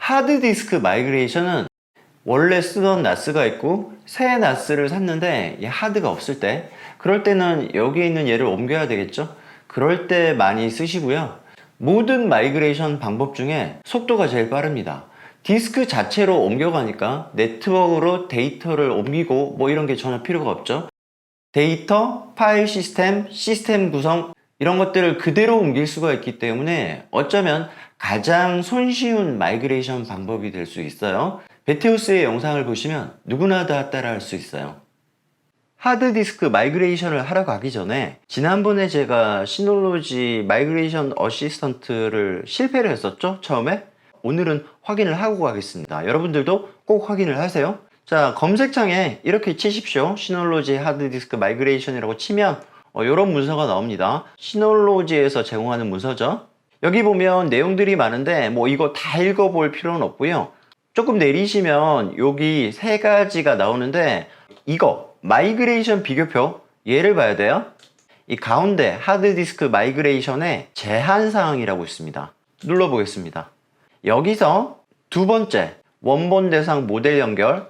하드디스크 마이그레이션은 원래 쓰던 나스가 있고 새 나스를 샀는데 이 하드가 없을 때, 그럴 때는 여기에 있는 얘를 옮겨야 되겠죠. 그럴 때 많이 쓰시고요. 모든 마이그레이션 방법 중에 속도가 제일 빠릅니다. 디스크 자체로 옮겨가니까 네트워크로 데이터를 옮기고 뭐 이런 게 전혀 필요가 없죠. 데이터, 파일 시스템, 시스템 구성 이런 것들을 그대로 옮길 수가 있기 때문에 어쩌면 가장 손쉬운 마이그레이션 방법이 될 수 있어요. 베테우스의 영상을 보시면 누구나 다 따라할 수 있어요. 하드디스크 마이그레이션을 하러 가기 전에 지난번에 제가 시놀로지 마이그레이션 어시스턴트를 실패를 했었죠, 처음에. 오늘은 확인을 하고 가겠습니다. 여러분들도 꼭 확인을 하세요. 자, 검색창에 이렇게 치십시오. 시놀로지 하드디스크 마이그레이션이라고 치면 이런 문서가 나옵니다. 시놀로지에서 제공하는 문서죠. 여기 보면 내용들이 많은데 뭐 이거 다 읽어볼 필요는 없고요. 조금 내리시면 여기 세 가지가 나오는데, 이거 마이그레이션 비교표, 얘를 봐야 돼요. 이 가운데 하드디스크 마이그레이션의 제한사항이라고 있습니다. 눌러보겠습니다. 여기서 두 번째, 원본 대상 모델 연결.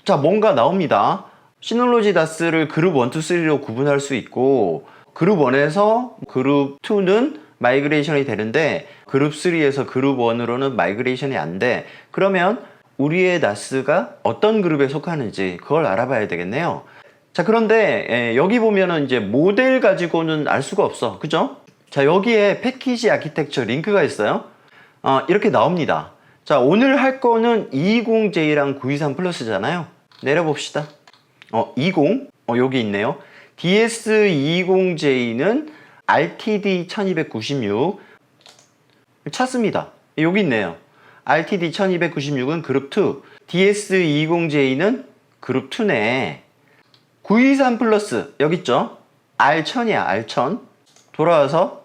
자, 뭔가 나옵니다. 시놀로지 다스를 그룹 1, 2, 3로 구분할 수 있고, 그룹 1에서 그룹 2는 마이그레이션이 되는데 그룹 3에서 그룹 1으로는 마이그레이션이 안 돼. 그러면 우리의 나스가 어떤 그룹에 속하는지 그걸 알아봐야 되겠네요. 자, 그런데 여기 보면은 이제 모델 가지고는 알 수가 없어. 그죠? 자, 여기에 패키지 아키텍처 링크가 있어요. 이렇게 나옵니다. 자, 오늘 할 거는 220J랑 923 플러스잖아요. 내려봅시다. 20, 여기 있네요. DS220J는 RTD 1296 찾습니다. 여기 있네요. RTD 1296은 그룹 2, DS220J는 그룹 2네. 923 플러스 여기 있죠? R1000이야, R1000. 돌아와서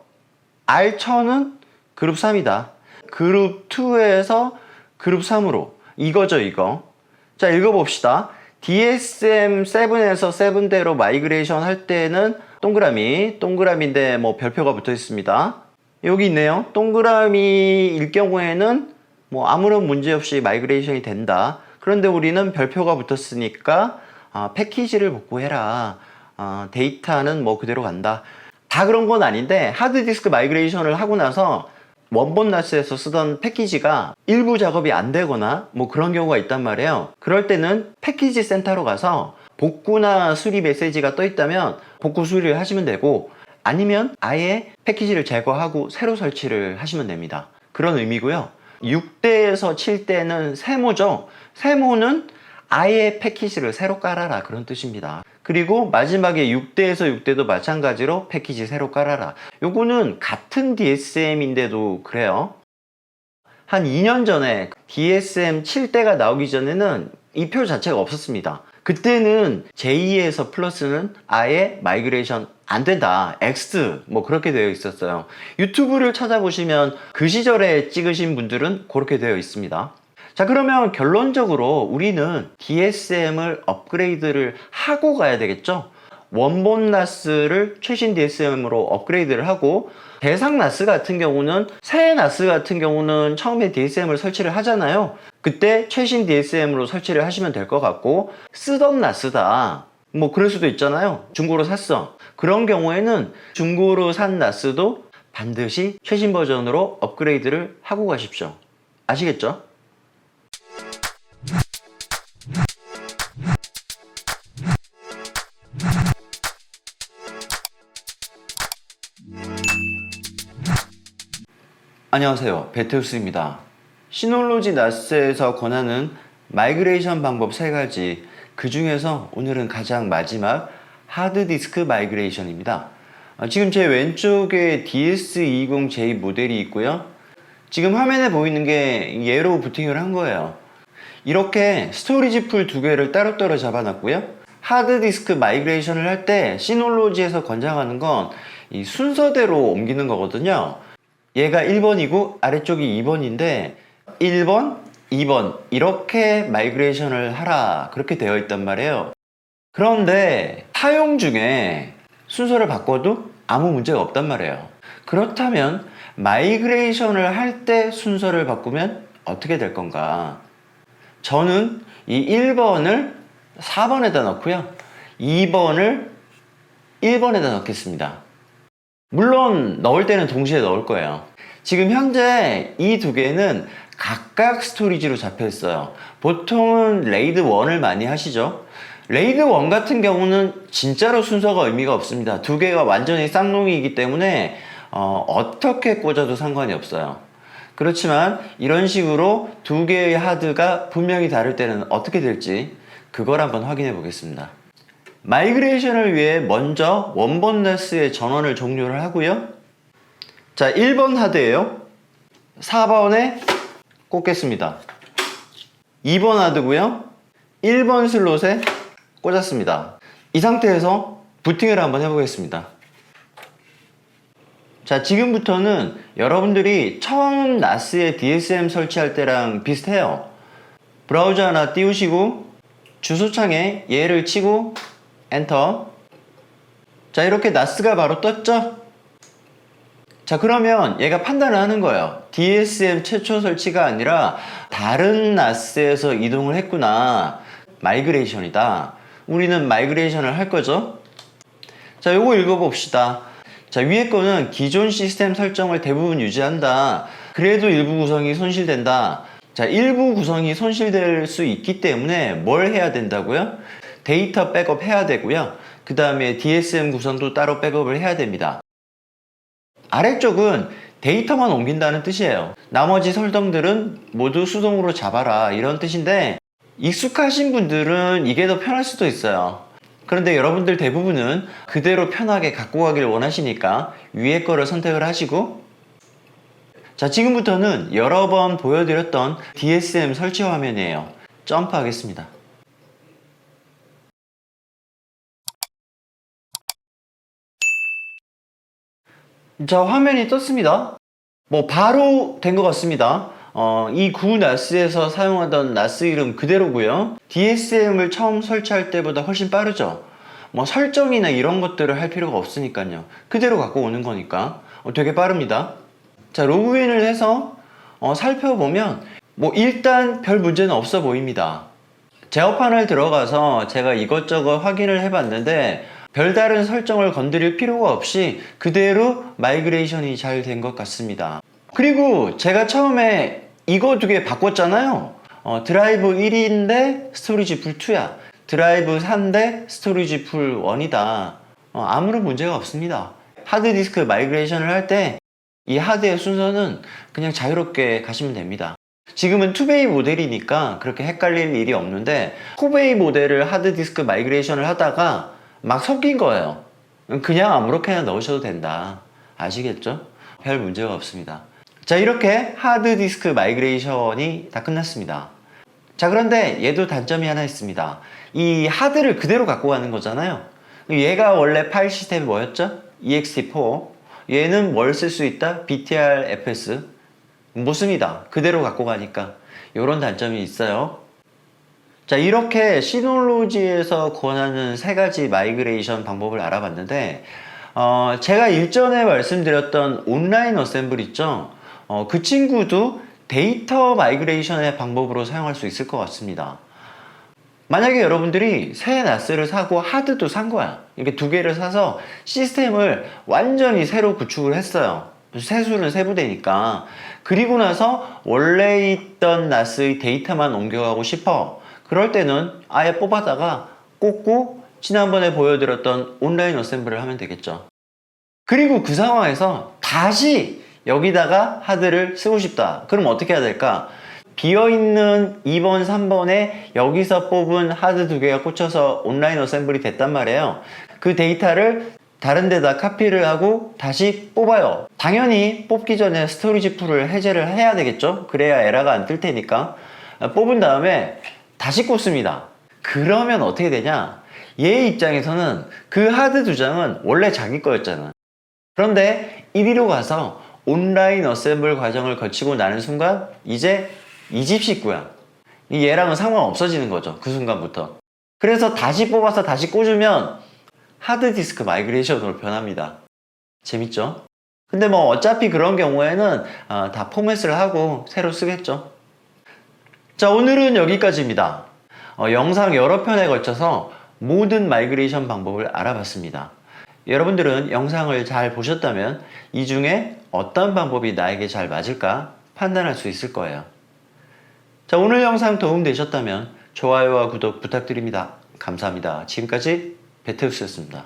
R1000은 그룹 3이다. 그룹 2에서 그룹 3으로 이거죠, 이거. 자, 읽어봅시다. DSM7에서 7대로 마이그레이션 할 때는 동그라미인데 뭐 별표가 붙어 있습니다. 여기 있네요. 동그라미일 경우에는 뭐 아무런 문제 없이 마이그레이션이 된다. 그런데 우리는 별표가 붙었으니까 패키지를 복구해라. 데이터는 뭐 그대로 간다. 다 그런 건 아닌데, 하드디스크 마이그레이션을 하고 나서 원본 나스에서 쓰던 패키지가 일부 작업이 안 되거나 뭐 그런 경우가 있단 말이에요. 그럴 때는 패키지 센터로 가서 복구나 수리 메시지가 떠 있다면 복구 수리를 하시면 되고, 아니면 아예 패키지를 제거하고 새로 설치를 하시면 됩니다. 그런 의미고요. 6대에서 7대는 세모죠. 세모는 아예 패키지를 새로 깔아라, 그런 뜻입니다. 그리고 마지막에 6대에서 6대도 마찬가지로 패키지 새로 깔아라. 요거는 같은 DSM인데도 그래요. 한 2년 전에 DSM 7대가 나오기 전에는 이 표 자체가 없었습니다. 그때는 J에서 플러스는 아예 마이그레이션 안 된다, X 뭐 그렇게 되어 있었어요. 유튜브를 찾아보시면 그 시절에 찍으신 분들은 그렇게 되어 있습니다. 자, 그러면 결론적으로 우리는 DSM을 업그레이드를 하고 가야 되겠죠. 원본 나스를 최신 DSM으로 업그레이드를 하고, 대상 나스 같은 경우는, 새 나스 같은 경우는 처음에 DSM을 설치를 하잖아요. 그때 최신 DSM으로 설치를 하시면 될 것 같고, 쓰던 나스다, 뭐 그럴 수도 있잖아요. 중고로 샀어. 그런 경우에는 중고로 산 나스도 반드시 최신 버전으로 업그레이드를 하고 가십시오. 아시겠죠? 안녕하세요, 베테우스입니다. 시놀로지 나스에서 권하는 마이그레이션 방법 3가지, 그 중에서 오늘은 가장 마지막 하드디스크 마이그레이션입니다. 지금 제 왼쪽에 DS220J 모델이 있고요. 지금 화면에 보이는 게 얘로 부팅을 한 거예요. 이렇게 스토리지 풀 2개를 따로따로 잡아놨고요. 하드디스크 마이그레이션을 할 때 시놀로지에서 권장하는 건 이 순서대로 옮기는 거거든요. 얘가 1번이고 아래쪽이 2번인데 1번, 2번 이렇게 마이그레이션을 하라, 그렇게 되어 있단 말이에요. 그런데 사용 중에 순서를 바꿔도 아무 문제가 없단 말이에요. 그렇다면 마이그레이션을 할 때 순서를 바꾸면 어떻게 될 건가? 저는 이 1번을 4번에다 넣고요. 2번을 1번에다 넣겠습니다. 물론 넣을 때는 동시에 넣을 거예요. 지금 현재 이 두 개는 각각 스토리지로 잡혀 있어요. 보통은 레이드 1을 많이 하시죠. 레이드 1 같은 경우는 진짜로 순서가 의미가 없습니다. 두 개가 완전히 쌍둥이이기 때문에 어떻게 꽂아도 상관이 없어요. 그렇지만 이런 식으로 두 개의 하드가 분명히 다를 때는 어떻게 될지 그걸 한번 확인해 보겠습니다. 마이그레이션을 위해 먼저 원본 나스의 전원을 종료를 하고요. 자, 1번 하드예요. 4번에 꽂겠습니다. 2번 하드고요. 1번 슬롯에 꽂았습니다. 이 상태에서 부팅을 한번 해보겠습니다. 자, 지금부터는 여러분들이 처음 나스에 DSM 설치할 때랑 비슷해요. 브라우저 하나 띄우시고 주소창에 얘를 치고 엔터. 자, 이렇게 나스가 바로 떴죠? 자, 그러면 얘가 판단을 하는 거예요. DSM 최초 설치가 아니라 다른 나스에서 이동을 했구나. 마이그레이션이다. 우리는 마이그레이션을 할 거죠? 자, 요거 읽어봅시다. 자, 위에 거는 기존 시스템 설정을 대부분 유지한다. 그래도 일부 구성이 손실된다. 자, 일부 구성이 손실될 수 있기 때문에 뭘 해야 된다고요? 데이터 백업 해야 되고요. 그 다음에 DSM 구성도 따로 백업을 해야 됩니다. 아래쪽은 데이터만 옮긴다는 뜻이에요. 나머지 설정들은 모두 수동으로 잡아라 이런 뜻인데 익숙하신 분들은 이게 더 편할 수도 있어요. 그런데 여러분들 대부분은 그대로 편하게 갖고 가길 원하시니까 위에 거를 선택을 하시고, 자, 지금부터는 여러 번 보여드렸던 DSM 설치 화면이에요. 점프하겠습니다. 자, 화면이 떴습니다. 뭐 바로 된 것 같습니다. 이 구 나스에서 사용하던 나스 이름 그대로고요. DSM을 처음 설치할 때보다 훨씬 빠르죠. 뭐 설정이나 이런 것들을 할 필요가 없으니까요. 그대로 갖고 오는 거니까 되게 빠릅니다. 자, 로그인을 해서 살펴보면 뭐 일단 별 문제는 없어 보입니다. 제어판을 들어가서 제가 이것저것 확인을 해봤는데 별다른 설정을 건드릴 필요가 없이 그대로 마이그레이션이 잘 된 것 같습니다. 그리고 제가 처음에 이거 두 개 바꿨잖아요. 드라이브 1인데 스토리지 풀 2야. 드라이브 3대 스토리지 풀 1이다. 아무런 문제가 없습니다. 하드디스크 마이그레이션을 할 때 이 하드의 순서는 그냥 자유롭게 가시면 됩니다. 지금은 2베이 모델이니까 그렇게 헷갈릴 일이 없는데 4베이 모델을 하드디스크 마이그레이션을 하다가 막 섞인 거예요. 그냥 아무렇게나 넣으셔도 된다. 아시겠죠? 별 문제가 없습니다. 자, 이렇게 하드디스크 마이그레이션이 다 끝났습니다. 자, 그런데 얘도 단점이 하나 있습니다. 이 하드를 그대로 갖고 가는 거잖아요. 얘가 원래 파일 시스템이 뭐였죠? ext4. 얘는 뭘 쓸 수 있다? btrfs. 못 씁니다. 그대로 갖고 가니까. 이런 단점이 있어요. 자, 이렇게 시놀로지에서 권하는 세 가지 마이그레이션 방법을 알아봤는데 제가 일전에 말씀드렸던 온라인 어셈블 있죠? 그 친구도 데이터 마이그레이션의 방법으로 사용할 수 있을 것 같습니다. 만약에 여러분들이 새 나스를 사고 하드도 산 거야. 이렇게 두 개를 사서 시스템을 완전히 새로 구축을 했어요. 세수는 세부대니까. 그리고 나서 원래 있던 나스의 데이터만 옮겨가고 싶어. 그럴 때는 아예 뽑아다가 꽂고 지난번에 보여드렸던 온라인 어셈블을 하면 되겠죠. 그리고 그 상황에서 다시 여기다가 하드를 쓰고 싶다. 그럼 어떻게 해야 될까? 비어있는 2번, 3번에 여기서 뽑은 하드 두 개가 꽂혀서 온라인 어셈블이 됐단 말이에요. 그 데이터를 다른 데다 카피를 하고 다시 뽑아요. 당연히 뽑기 전에 스토리지 풀을 해제를 해야 되겠죠? 그래야 에러가 안 뜰 테니까. 뽑은 다음에 다시 꽂습니다. 그러면 어떻게 되냐? 얘 입장에서는 그 하드 두 장은 원래 자기 거였잖아. 그런데 이리로 가서 온라인 어셈블 과정을 거치고 나는 순간 이제 이 집 식구야. 얘랑은 상관 없어지는 거죠. 그 순간부터. 그래서 다시 뽑아서 다시 꽂으면 하드디스크 마이그레이션으로 변합니다. 재밌죠? 근데 뭐 어차피 그런 경우에는 다 포맷을 하고 새로 쓰겠죠. 자, 오늘은 여기까지입니다. 영상 여러 편에 걸쳐서 모든 마이그레이션 방법을 알아봤습니다. 여러분들은 영상을 잘 보셨다면 이 중에 어떤 방법이 나에게 잘 맞을까 판단할 수 있을 거예요. 자, 오늘 영상 도움되셨다면 좋아요와 구독 부탁드립니다. 감사합니다. 지금까지 베테우스였습니다.